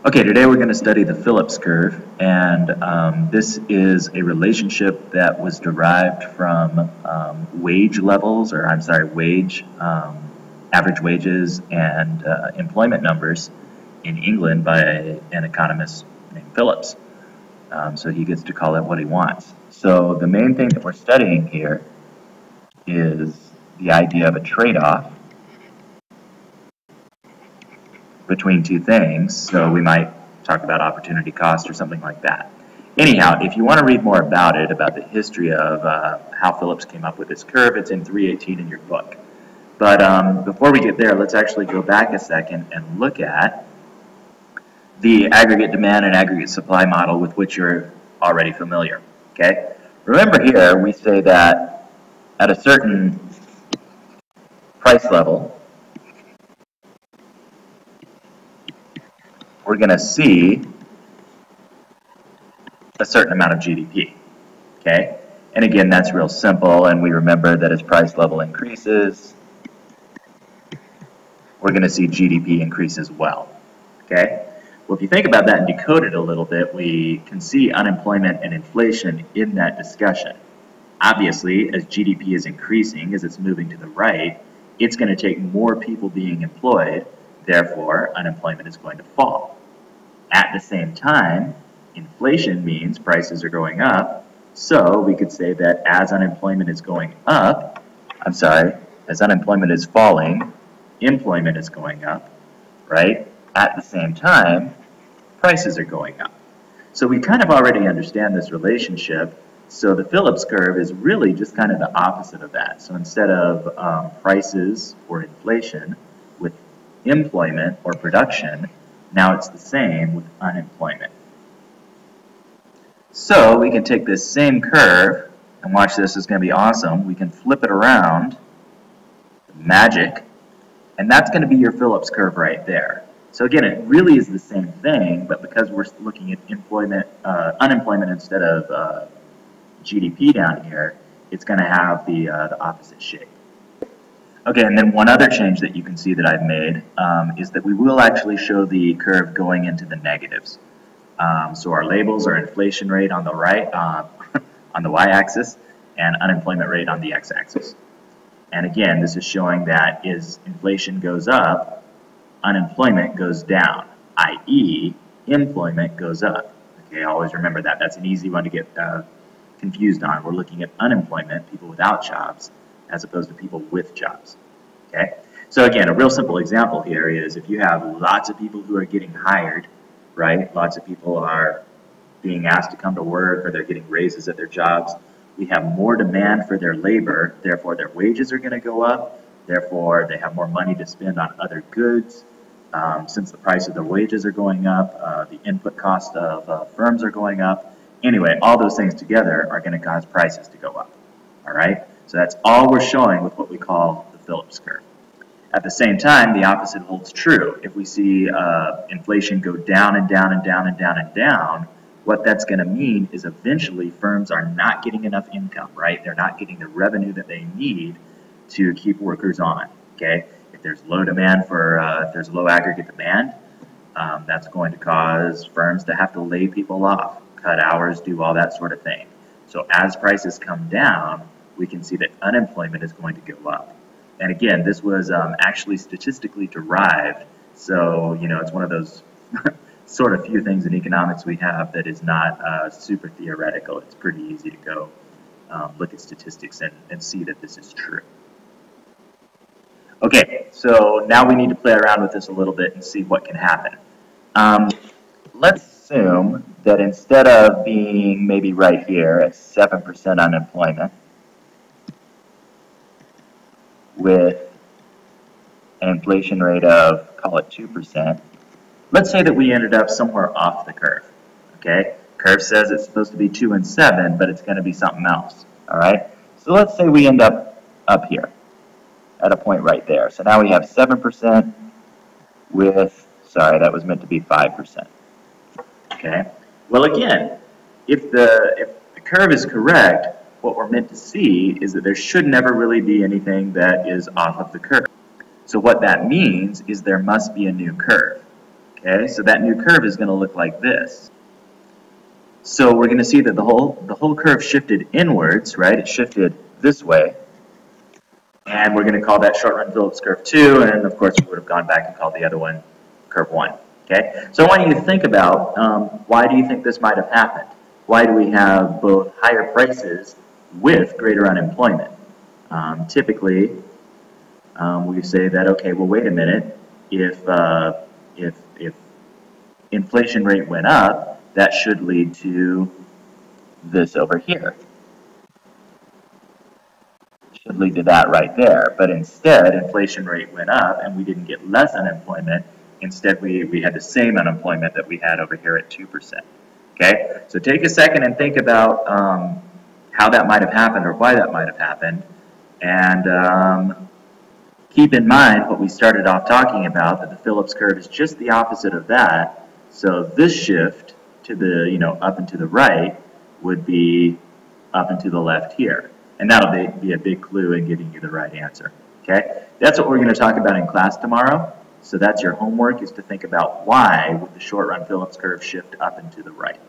Okay, today we're going to study the Phillips curve, and this is a relationship that was derived from wage levels, or I'm sorry, average wages and employment numbers in England by an economist named Phillips. So he gets to call it what he wants. So the main thing that we're studying here is the idea of a trade-off between two things, so we might talk about opportunity cost or something like that. Anyhow, if you want to read more about it, about the history of how Phillips came up with this curve, it's in 318 in your book. But before we get there, let's actually go back a second and look at the aggregate demand and aggregate supply model with which you're already familiar. Okay? Remember here, we say that at a certain price level, we're going to see a certain amount of GDP, okay? And again, that's real simple, and we remember that as price level increases, we're going to see GDP increase as well, okay? Well, if you think about that and decode it a little bit, we can see unemployment and inflation in that discussion. Obviously, as GDP is increasing, as it's moving to the right, it's going to take more people being employed. Therefore, unemployment is going to fall. At the same time, inflation means prices are going up, so we could say that as unemployment is going up, as unemployment is falling, employment is going up, right? At the same time, prices are going up. So we kind of already understand this relationship, so the Phillips curve is really just kind of the opposite of that. So instead of prices or inflation, with employment or production, now it's the same with unemployment. So we can take this same curve, and watch this, is going to be awesome. We can flip it around, magic, and that's going to be your Phillips curve right there. So again, it really is the same thing, but because we're looking at unemployment instead of GDP down here, it's going to have the opposite shape. Okay, and then one other change that you can see that I've made is that we will actually show the curve going into the negatives. So our labels are inflation rate on the right, on the y-axis, and unemployment rate on the x-axis. And again, this is showing that as inflation goes up, unemployment goes down, i.e., employment goes up. Okay, always remember that. That's an easy one to get confused on. We're looking at unemployment, people without jobs, as opposed to people with jobs, okay? So again, a real simple example here is if you have lots of people who are getting hired, right? Lots of people are being asked to come to work, or they're getting raises at their jobs. We have more demand for their labor, therefore their wages are going to go up, therefore they have more money to spend on other goods. Since the price of their wages are going up, the input cost of firms are going up. Anyway, all those things together are going to cause prices to go up, all right? So that's all we're showing with what we call the Phillips curve. At the same time, the opposite holds true. If we see inflation go down and down and down and down and down, what that's going to mean is eventually firms are not getting enough income, right? They're not getting the revenue that they need to keep workers on, okay? If there's low demand if there's low aggregate demand, that's going to cause firms to have to lay people off, cut hours, do all that sort of thing. So as prices come down, we can see that unemployment is going to go up. And again, this was actually statistically derived, so you know, it's one of those sort of few things in economics we have that is not super theoretical. It's pretty easy to go look at statistics and see that this is true. Okay, so now we need to play around with this a little bit and see what can happen. Let's assume that instead of being maybe right here at 7% unemployment, with an inflation rate of, call it 2%, let's say that we ended up somewhere off the curve, okay? Curve says it's supposed to be 2 and 7, but it's going to be something else, all right? So let's say we end up here at a point right there. So now we have 7% with, sorry, that was meant to be 5%, okay? Well, again, if the curve is correct, what we're meant to see is that there should never really be anything that is off of the curve. So what that means is there must be a new curve. Okay, so that new curve is going to look like this. So we're going to see that the whole curve shifted inwards, right? It shifted this way. And we're going to call that short-run Phillips curve 2, and of course we would have gone back and called the other one curve 1. Okay, so I want you to think about why do you think this might have happened? Why do we have both higher prices with greater unemployment? Typically, we say that, okay, well, wait a minute, if inflation rate went up, that should lead to this over here. Should lead to that right there. But instead, inflation rate went up and we didn't get less unemployment. Instead, we had the same unemployment that we had over here at 2%. Okay, so take a second and think about how that might have happened or why that might have happened. And keep in mind what we started off talking about, that the Phillips curve is just the opposite of that. So this shift to the, up and to the right would be up and to the left here. And that'll be a big clue in giving you the right answer. Okay, that's what we're going to talk about in class tomorrow. So that's your homework, is to think about why would the short run Phillips curve shift up and to the right.